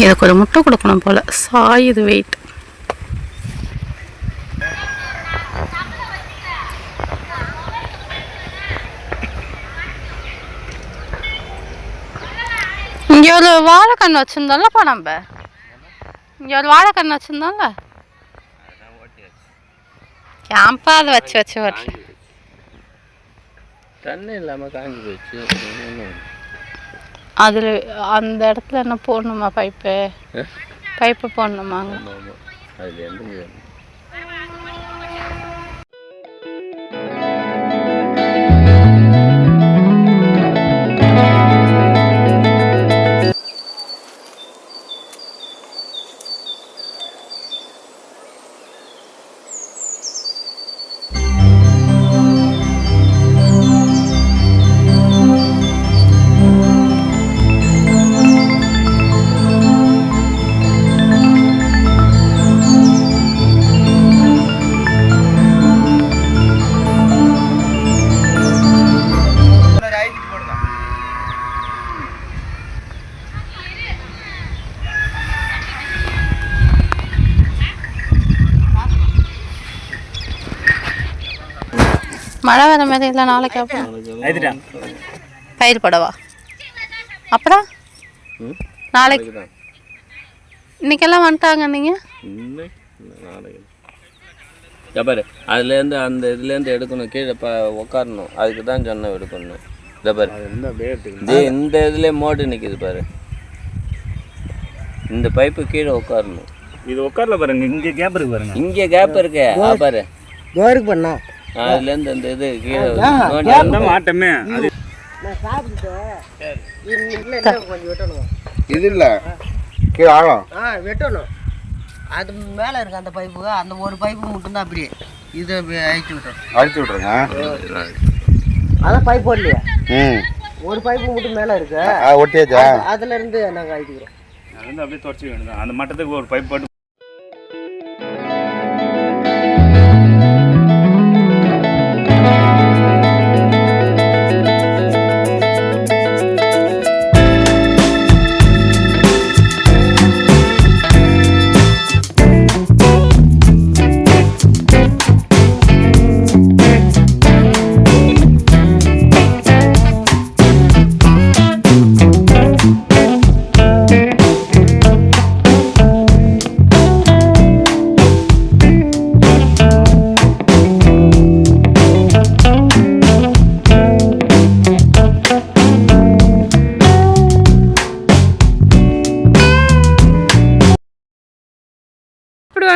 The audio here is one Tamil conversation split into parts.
இதுக்கு ஒரு முட்டை கொடுக்கணும் போல், சாயுது வெயிட். இங்கே ஒரு வாழைக்கன்று வச்சுருந்தோம்லப்பா, நம்ம இங்கே ஒரு வாழைக்கன்று வச்சுருந்தோம்ல, கேம்பா அதை வச்சு வச்சு ஓட்டு தண்ணி இல்லாமல் காஞ்சி போச்சு. அதில் அந்த இடத்துல என்ன போடணுமா? பைப்பு போடணுமாங்க? அதில் எந்த மழை வர மாதிரி இல்லை. நாளைக்கு அப்புறம் பயிர் படவா? அப்புறம் நாளைக்கு இன்னைக்கெல்லாம் வந்துட்டாங்க. நீங்கள் பாரு, அதுலேருந்து அந்த இதுலேருந்து எடுக்கணும், கீழே உட்காரணும். அதுக்கு தான் சொன்ன எடுக்கணும். இதை பாரு, இந்த இதுலேயே மோடு நிற்கிது பாரு. இந்த பைப்பு கீழே உட்காரணும். இது உட்காரல பாருங்க, இங்கே கேப் இருக்கு பாருங்க. இங்கே கேப் இருக்கு பாரு. கோருக்கு பண்ணா அதுலேருந்து அந்த இது கீழே மாட்டமே. இது இல்லை, கீழே ஆழம் வெட்டணும். அது மேலே இருக்கு அந்த பைப்பு. அந்த ஒரு பைப்பு மட்டும்தான் அப்படியே இதை அழிச்சு விட்ருங்க. அதான் பைப் போடலையா? ஒரு பைப்பு மட்டும் மேலே இருக்கு, ஒட்டியாச்சா? அதுல இருந்து நாங்கள் அழிச்சுக்கிறோம். அது வந்து அப்படியே தொடச்சி வேண்டியதான். அந்த மட்டத்துக்கு ஒரு பைப் போட்டு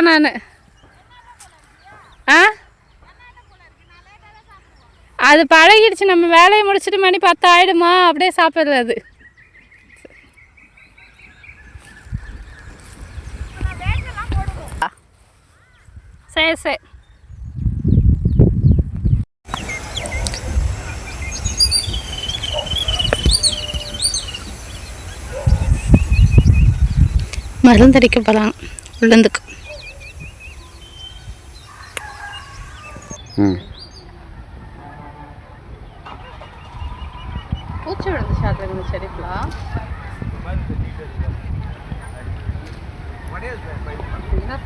நான் அது பழகிடுச்சு. நம்ம வேலையை முடிச்சுட்டு மணி 10 ஆயிடுமா, அப்படியே சாப்பிட்றது. சரி சரி. மருந்தடிக்க போகலாம் உளுந்துக்கு. பூச்சி விழுந்துச்சு அது இந்த செடிக்குலாம். என்ன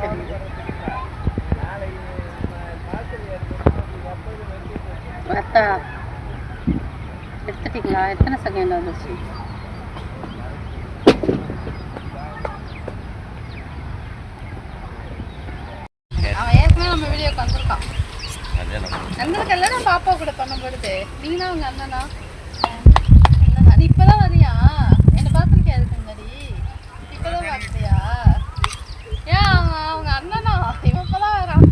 தெரியுது? எடுத்துட்டீங்களா? எத்தனை செகண்ட் வந்துச்சு? அவன் ஏற்கனவே நம்ம வீடியோக்கு வந்திருக்கான். எங்களுக்கு எல்லாம் பாப்பா கூட பண்ணும்பொழுது நீனா அவங்க அண்ணனா அது இப்பதான் வரியா? என்ன பார்த்துருக்கியா? அதுக்கு முன்னாடி இப்பதான் பார்த்தியா? ஏன் அவங்க அண்ணனா? இவன் இப்பதான் வரான்.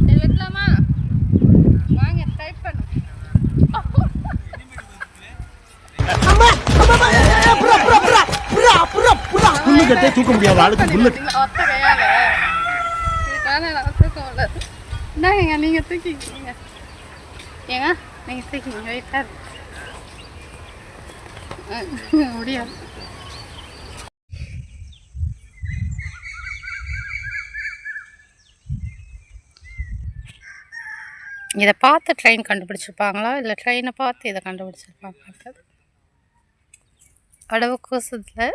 சரி வைக்கலாமா? வாங்க டைப் பண்ணு. தூக்க முடியாது ஆளுக்கு புல்லட் ஒத்த கையால தூக்க முடியாது. இந்தாங்க நீங்க தூக்கிக்கிங்க. ஏங்க நீங்க தூக்கிங்க. வெயிட்டா முடியாது. இதை பார்த்து ட்ரெயின் கண்டுபிடிச்சிருப்பாங்களா இல்லை ட்ரெயினை பார்த்து இதை கண்டுபிடிச்சிருப்பாங்கன்றது அடவு கோசத்தில்.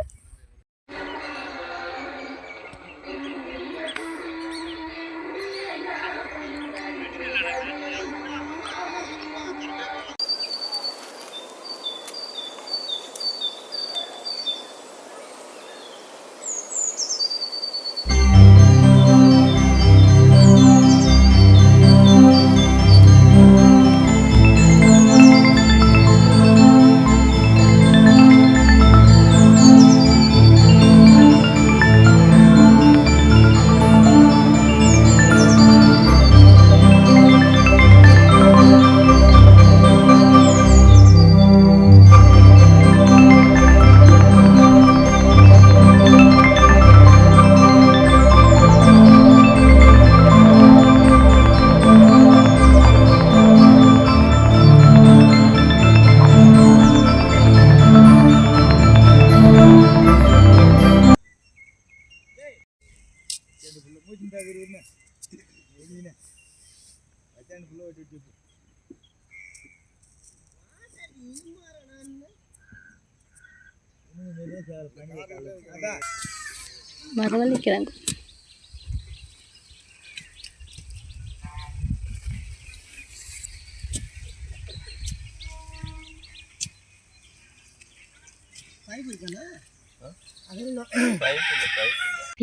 மரவள்ளிக்கிழங்கு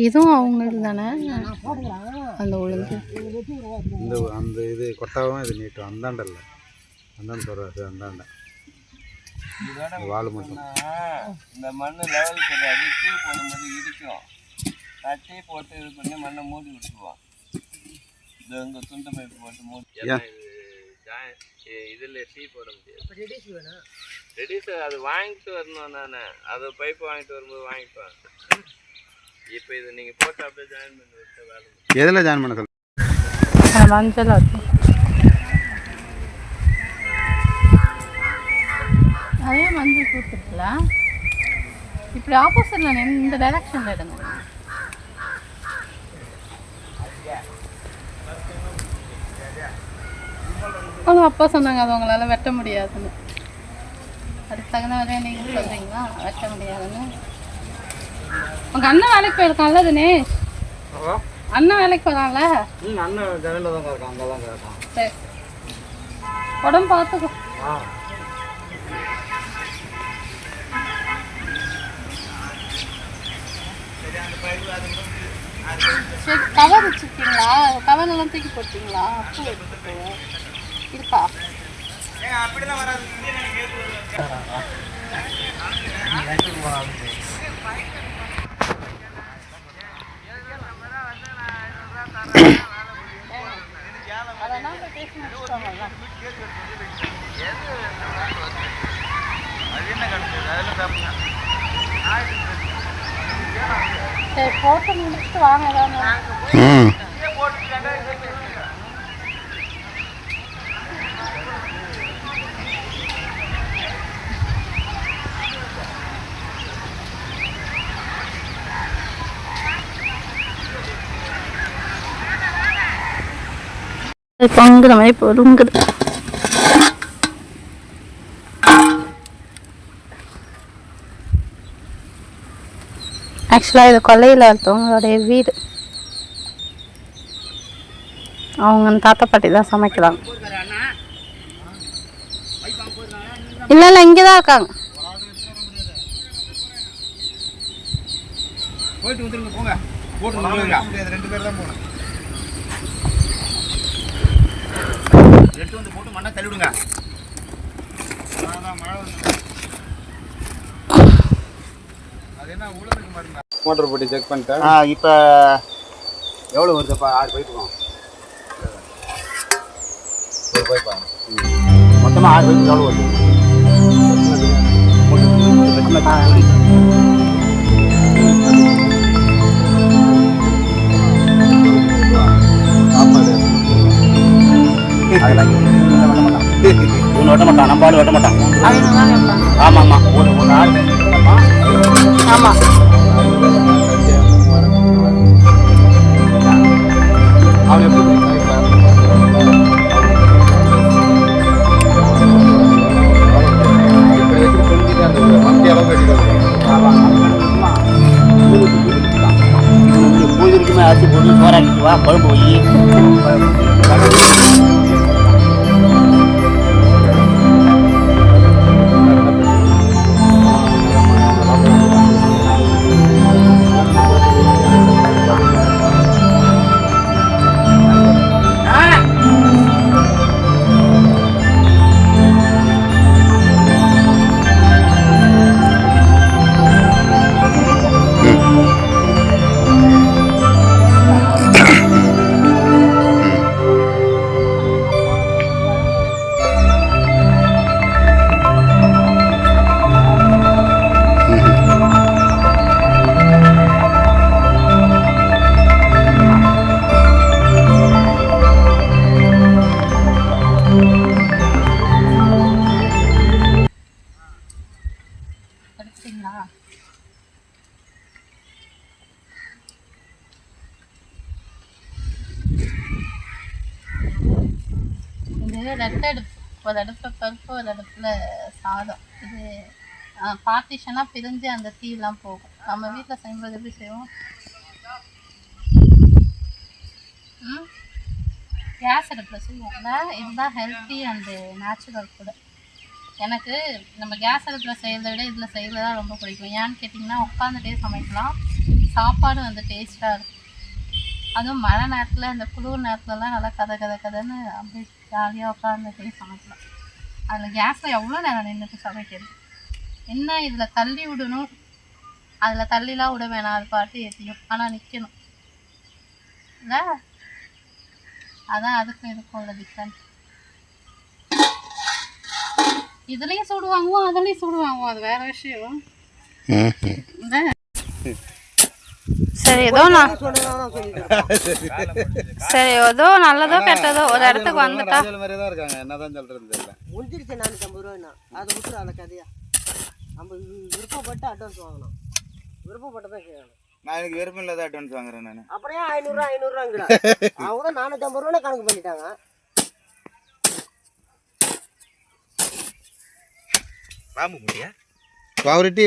இதுவும் அவங்களுக்கு தானே அந்த உளுந்து இந்த அந்த இது கொட்டாவும் இது நீட்டும் அந்தாண்டல்ல அந்தாண்ட சொல்கிறாரு அந்தாண்ட வால் மட்டும் இந்த மண் லெவல் கிடையாது. டீ போடும்போது இடிக்கும். தட்டி போட்டு இது பண்ணி மண்ணை மூடி விட்டுருவான். இது இங்கே துண்டு பைப்பு போட்டு மூடி இதில் டீ போட முடியாது. ரெடிஸ் அது வாங்கிட்டு வரணும். நான் அது பைப்பு வாங்கிட்டு வரும்போது வாங்கிப்பேன். இப்போ இது நீங்கள் போட்டு அப்படியே ஜாயின் பண்ணி விட்டு வேலை. எதில் ஜாயின் பண்ண சொல்லுங்கள்? மஞ்சள் அதே மஞ்சள் கொடுத்துருக்கலாம். இப்படி ஆப்போசிட்ல இந்த டைரக்ஷன்ல எடுங்க. அதுவும் அப்பா சொன்னாங்க அது உங்களால் வெட்ட முடியாதுன்னு. அதுக்கு தகுந்த வரையா நீங்கள் சொல்கிறீங்களா வெட்ட முடியாதுன்னு? உங்கள் அண்ணன் வேலைக்கு போயிருக்கான்ல தினேஷ்? அண்ணன் வேலைக்கு போகிறான்ல? அண்ணன் ஜனலில் தான் இருக்கான், அங்கே தான் இருக்கான். சரி, உடம்பு பார்த்துக்கோ. சரி, கவர் வச்சுருக்கீங்களா? கவர் எல்லாம் தூக்கி போட்டீங்களா? பூ எடுத்துட்டு இருக்கா? அதெல்லாம் பேசி முடிச்சுட்டாங்க. சரி, போட்டு முடிச்சுட்டு வாங்க ஏதாவது. பொங்குற மாதிரி பொருங்குது. ஆக்சுவலாக இது கொல்லையில் ஒருத்தவங்களுடைய வீடு. அவங்க தாத்தா பாட்டி தான் சமைக்கிறாங்க. இல்லை இல்லை, இங்கே தான் இருக்காங்க. போயிட்டு வந்துருங்க, போங்க. போட்டு 2 பேர் தான் போகணும். எட்டு வந்து போட்டு மண்ணை தள்ளிவிடுங்க. அது என்ன உளுந்துக்கு மருந்தா? மோட்டர் போட்டு செக் பண்ணிட்டேன். இப்போ எவ்வளோ வருதுப்பா? 6 பைப்புக்கும் ஒரு பைப்பா? மொத்தமாக 6 பைப்பு எவ்வளோ வருது? இவன் வெட்ட மாட்டான், நம்ம ஆளு வெட்ட மாட்டான். ஆமா ஆமா, ஒரு ஆள் ஆமா. அவன் எப்படி அரிசி போட்டு சோறாக்கிட்டு வா, குழம்பு வை. எடுத்தீங்களா? இது ரெட்டை அடுப்பு. ஒரு அடுப்பில் பருப்பு, ஒரு அடுப்பில் சாதம். இது பார்ட்டிஷனாக பிரிஞ்சு அந்த தீயெல்லாம் போகும். நம்ம வீட்டில் செய்யும்போது எப்படி செய்வோம்? கேஸ் அடுப்பில் செய்வோம்ல. இதுதான் ஹெல்த்தி அண்டு நேச்சுரல் கூட. எனக்கு நம்ம கேஸ் அடுப்பில் செய்கிறத விட இதில் செய்கிறது தான் ரொம்ப பிடிக்கும். ஏன்னு கேட்டிங்கன்னா உட்காந்துட்டே சமைக்கலாம். சாப்பாடு வந்து டேஸ்ட்டாக இருக்கும். அதுவும் மழை நேரத்தில், இந்த குளிர் நேரத்துலலாம் நல்லா கதைன்னு அப்படியே ஜாலியாக உட்காந்துட்டே சமைக்கலாம். அதில் கேஸில் எவ்வளோ நேரம் நின்றுட்டு சமைக்கிறது? என்ன இதில் தள்ளி விடணும், அதில் தள்ளிலாம் விட வேணாம், அது பாட்டு ஏற்றியும். ஆனால் நிற்கணும் இல்லை? அதான் அதுக்கும் இதுக்கும் உள்ள டிஃப்ரெண்ட். இதுலேயும் சூடு வாங்குவோம், அதுலேயும் சூடு வாங்குவோம், அது வேற விஷயம். சரி ஏதோ சரி ஏதோ நல்லதோ கெட்டதோ ஒரு இடத்துக்கு வந்துட்டா என்னதான் சொல்றது தெரியல. முடிஞ்சிருச்சு 450 ரூபாய்னா அதை விட்டுரு அந்த கதையா. நம்ம விருப்பப்பட்டு அட்வான்ஸ் வாங்கணும். விருப்பப்பட்டதான் செய்யணும். நான் எனக்கு விருப்பம் இல்லாத அட்வான்ஸ் வாங்குறேன் நான். அப்படியே 500 அவங்க தான் 450 ரூபா கணக்கு பண்ணிட்டாங்க. ராமு முடியா குவாலிட்டி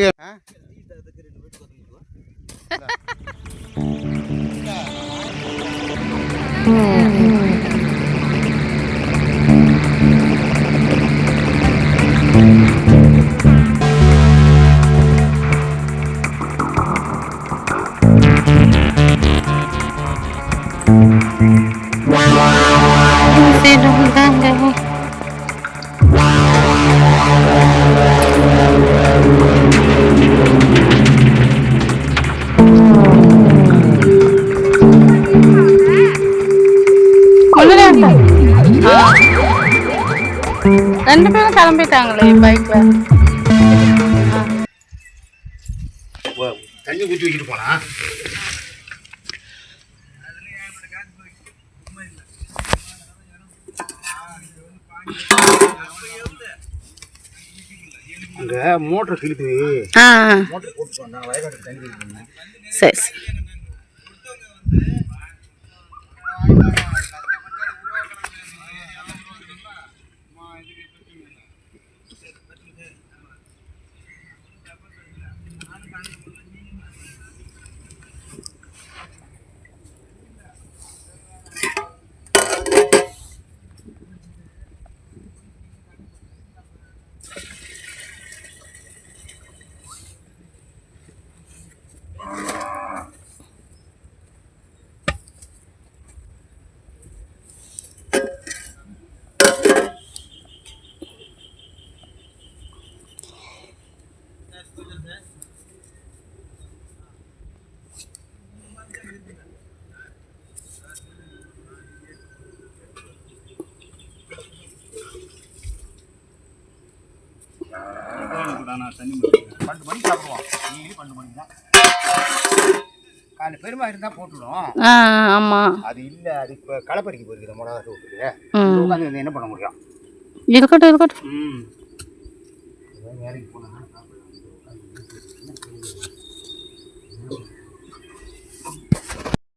ரெண்டு பேரும் கிளம்பிட்டாங்களே பைக்ல. தண்ணி ஊற்றி வைக்கிட்டு போனா அங்க மோட்டர் கிழிப்பு மோட்டர் போட்டு வந்தா வயக்காட்டு தண்ணி வைக்கணும். சரி தண்ணி 12 மணிக்கு சாப்பிடுவோம். டெய்லி 12 மணிக்கு தான். காலையில் பெருமா இருந்தால் போட்டுடும். ஆமாம் அது இல்லை, அது இப்போ களப்பறிக்க போயிருக்குது. மிளகா விட்டுருக்கு உட்காந்து என்ன பண்ண முடியும்? இருக்கட்டும் வேலைக்கு போனா